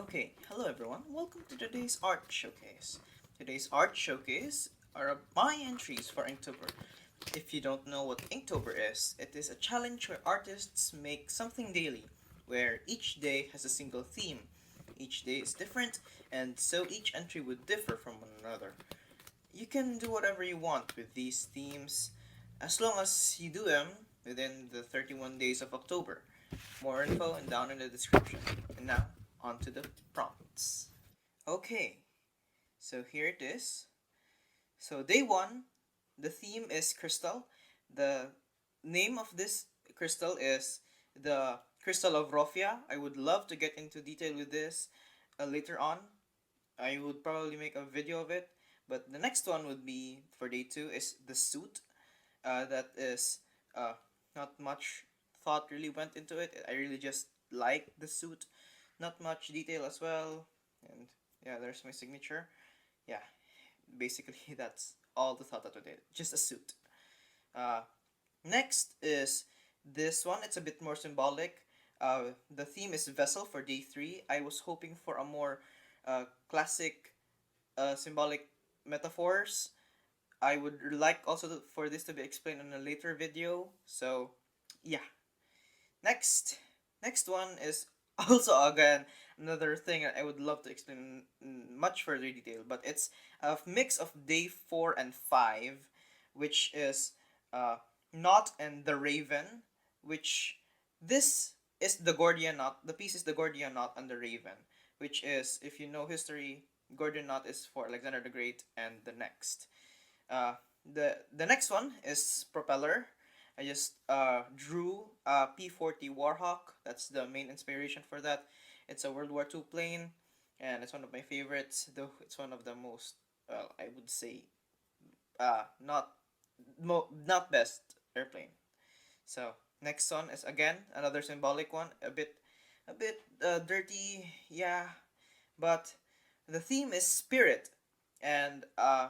Okay, hello everyone. Welcome to today's art showcase. Today's art showcase are my entries for Inktober. If you don't know what Inktober is, it is a challenge where artists make something daily, where each day has a single theme. Each day is different, and so each entry would differ from one another. You can do whatever you want with these themes, as long as you do them within the 31 days of October. More info and down in the description. And now, on to the prompts. Okay, so here it is. So day one, the theme is crystal. The name of this crystal is the Crystal of Rofia. I would love to get into detail with this later on. I would probably make a video of it. But the next one would be for day two is the suit. That is not much thought really went into it. I really just like the suit. Not much detail as well. And yeah, there's my signature. Yeah, basically that's all the thought that I did. Just a suit. Uh, Next is this one. It's a bit more symbolic. The theme is vessel for day three. I was hoping for a more classic symbolic metaphors. I would like also for this to be explained in a later video. So, yeah. Next one is also again another thing I would love to explain in much further detail, but it's a mix of day 4 and 5, which is uh, Knot and the Raven, which this is the Gordian Knot. The piece is the Gordian Knot and the Raven, which is, if you know history, Gordian Knot is for Alexander the Great, and the next. Uh, the next one is Propeller. I just drew a P-40 Warhawk. That's the main inspiration for that. It's a World War II plane, and it's one of my favorites. Though it's one of the most, well, I would say, not best airplane. So next one is again another symbolic one. A bit dirty, yeah, but the theme is spirit, and I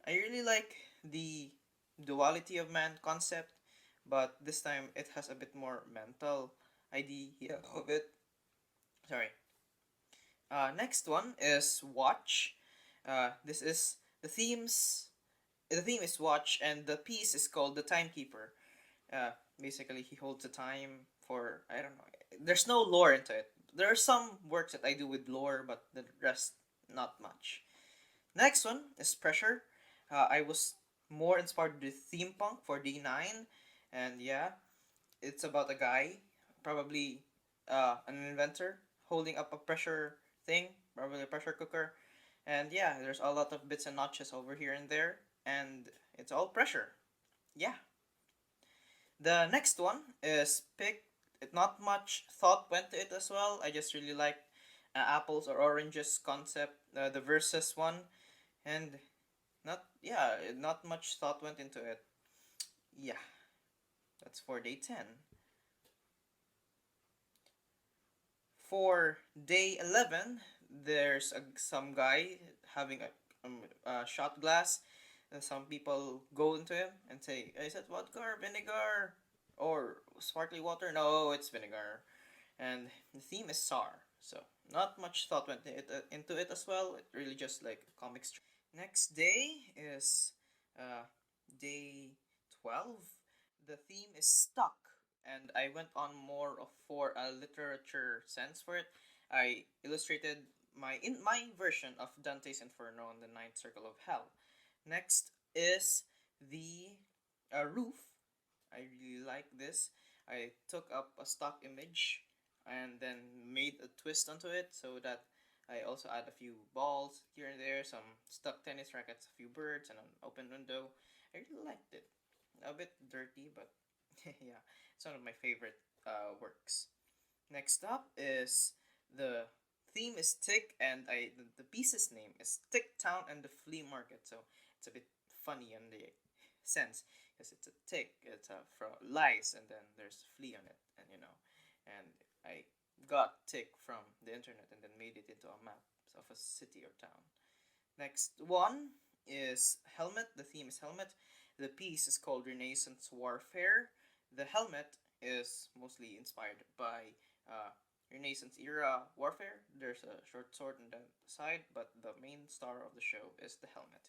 really like the duality of man concept, but this time it has a bit more mental idea of it. Sorry. Next one is watch. This is the themes. The theme is watch, and the piece is called the timekeeper. Basically, he holds the time for, I don't know. There's no lore into it. There are some works that I do with lore, but the rest not much. Next one is pressure. I was more inspired with theme punk for D9, and yeah, it's about a guy, probably an inventor, holding up a pressure thing, probably a pressure cooker, and yeah, there's a lot of bits and notches over here and there, and it's all pressure. Yeah. The next one is pick. Not much thought went to it as well. I just really like apples or oranges concept, the versus one, and not much thought went into it. Yeah, that's for day 10. For day 11, there's some guy having a shot glass. Some people go into him and say, is it vodka or vinegar? Or sparkly water? No, it's vinegar. And the theme is SAR. So, not much thought went into it as well. It really just like comic strip. Next day is day 12. The theme is stuck, and I went on more of for a literature sense for it. I illustrated my version of Dante's Inferno on the Ninth Circle of Hell. Next is the roof. I really like this. I took up a stock image and then made a twist onto it so that I also add a few balls here and there, some stuck tennis rackets, a few birds, and an open window. I really liked it. A bit dirty, but yeah, it's one of my favorite works. Next up is the theme is Tick, and the piece's name is Tick Town and the Flea Market. So it's a bit funny in the sense because it's a tick, it's for lice, and then there's flea on it, and I got tick from the internet and then made it into a map of a city or town. Next one is helmet. The theme is helmet. The piece is called Renaissance Warfare. The helmet is mostly inspired by Renaissance era warfare. There's a short sword on the side, but the main star of the show is the helmet.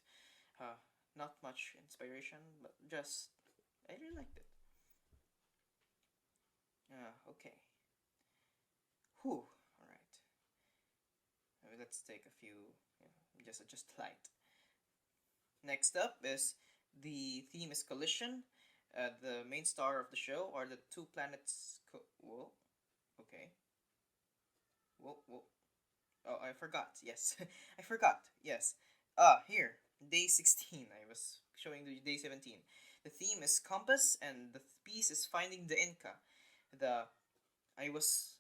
Uh, Not much inspiration, but just I really liked it. Okay. Whew. All right. Let's take a few. Just light. Next up is the theme is collision. The main star of the show are the two planets. Whoa. Okay. Whoa. Whoa. Oh, I forgot. Yes, I forgot. Yes. Here, day 16. I was showing the day 17. The theme is compass, and the piece is finding the Inca. The I was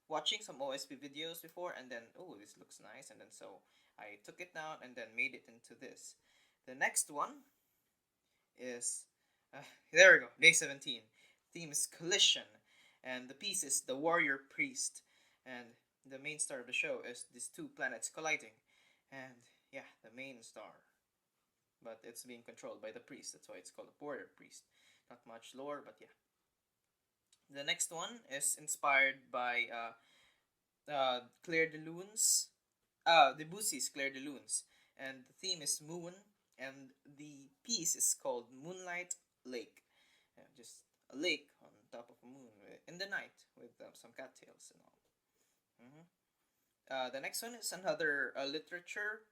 watching some OSP videos before, and then oh, this looks nice, and then so I took it down and then made it into this. The next one is there we go. Day 17. Theme is collision, and the piece is the warrior priest, and the main star of the show is these two planets colliding, and yeah, the main star. But it's being controlled by the priest. That's why it's called a warrior priest. Not much lore, but yeah. The next one is inspired by Claire de Lune's, Debussy's Claire de Lune's, and the theme is moon, and the piece is called Moonlight Lake. Just a lake on top of a moon in the night with some cattails and all. The next one is another literature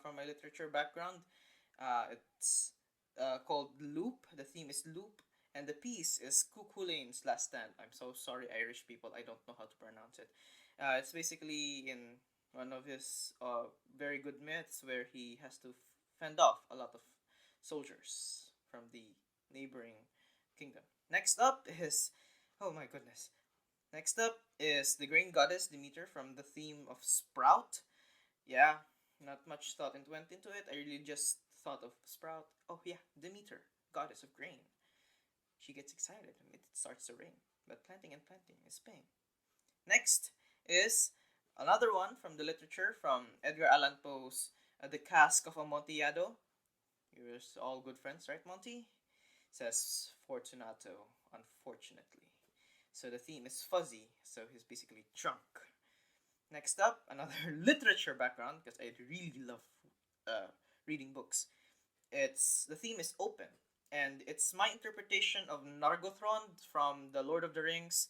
from my literature background. It's called Loop. The theme is Loop, and the piece is Kukulain's Last Stand. I'm so sorry, Irish people. I don't know how to pronounce it. It's basically in one of his very good myths where he has to fend off a lot of soldiers from the neighboring kingdom. Next up is, oh my goodness. Next up is the grain goddess Demeter from the theme of Sprout. Yeah, not much thought went into it. I really just thought of Sprout. Oh yeah, Demeter, goddess of grain. She gets excited and it starts to rain. But planting and planting is pain. Next is another one from the literature from Edgar Allan Poe's The Cask of Amontillado. You're all good friends, right, Monty? Says Fortunato, unfortunately. So the theme is fuzzy, so he's basically drunk. Next up, another literature background, because I really love reading books. The theme is open, and it's my interpretation of Nargothrond from the Lord of the Rings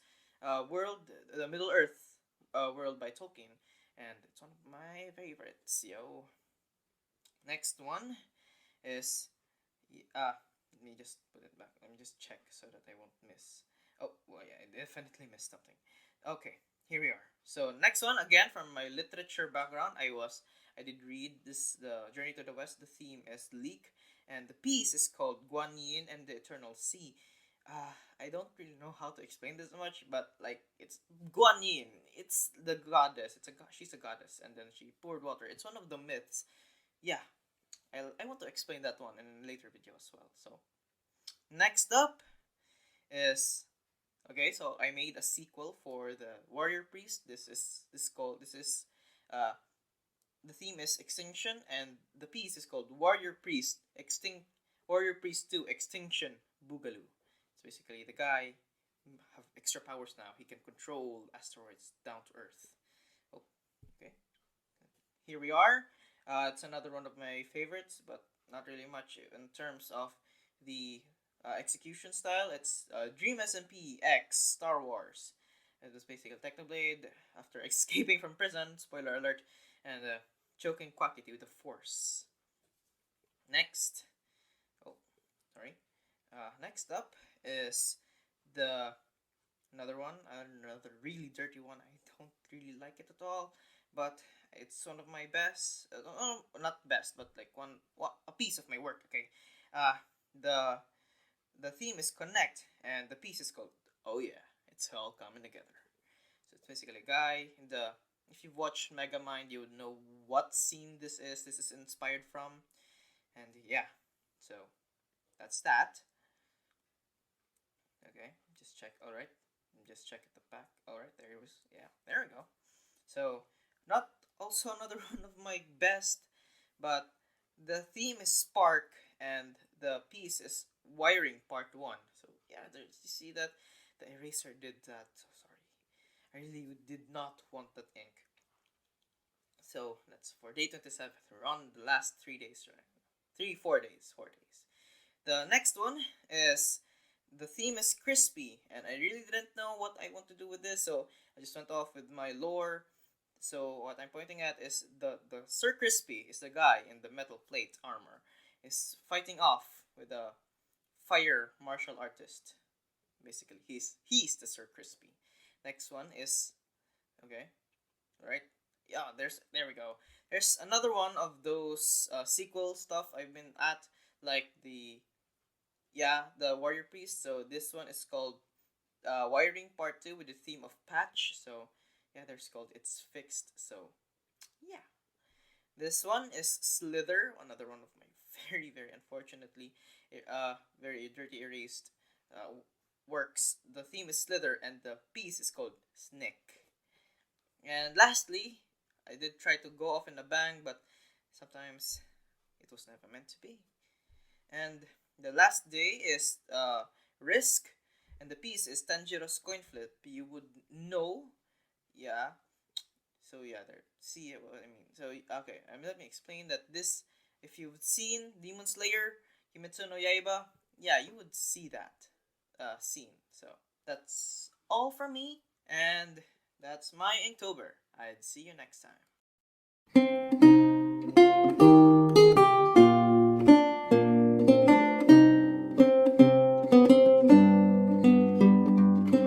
world, the Middle Earth world by Tolkien, and it's one of my favorites, yo. Next one is let me just put it back. Let me just check so that I won't miss. Oh, well, yeah, I definitely missed something. Okay, here we are. So next one again from my literature background. I did read this the Journey to the West. The theme is Leak, and the piece is called Guan Yin and the Eternal Sea. I don't really know how to explain this much, but like it's Guan Yin. It's the goddess. She's a goddess, and then she poured water. It's one of the myths. Yeah, I want to explain that one in a later video as well. So next up is okay. So I made a sequel for the Warrior Priest. Uh the theme is Extinction, and the piece is called Warrior Priest 2 Extinction Boogaloo. It's basically the guy have extra powers now. He can control asteroids down to Earth. Oh, okay. Here we are. It's another one of my favorites, but not really much in terms of the execution style. It's Dream SMP X Star Wars. It was basically Technoblade after escaping from prison, spoiler alert, and choking Quackity with the Force. Next, oh, sorry. Next up is the another one, another really dirty one. I don't really like it at all, but it's one of my best. Not best, but like a piece of my work. Okay, the theme is Connect, and the piece is called Oh Yeah, it's all coming together. So it's basically a guy in the. If you've watched Megamind, you would know what scene this is. This is inspired from, and yeah, so that's that. Okay, just check. All right, just check at the back. All right, there it was. Yeah, there we go. So not also another one of my best, but the theme is Spark and the piece is Wiring Part 1. So yeah, you see that the eraser did that. So sorry. I really did not want that ink. So that's for day 27. We're on the last 3 days, right? 4 days. The next one is the theme is crispy, and I really didn't know what I want to do with this, so I just went off with my lore. So what I'm pointing at is the Sir Crispy is the guy in the metal plate armor, is fighting off with a fire martial artist. Basically, he's the Sir Crispy. Next one is okay, right? Yeah, there we go. There's another one of those sequel stuff I've been at, like the Warrior Priest. So this one is called Wiring Part 2 with the theme of patch. So yeah, there's called It's Fixed. So yeah. This one is Slither, another one of my very unfortunately very dirty erased works. The theme is Slither and the piece is called Snick. And lastly, I did try to go off in a bang, but sometimes it was never meant to be. And the last day is Risk, and the piece is Tanjiro's coin flip. You would know, yeah. So yeah, there. See what I mean? So okay, let me explain that this. If you've seen Demon Slayer, Kimetsu no Yaiba, yeah, you would see that scene. So that's all from me, and that's my Inktober. I'd see you next time.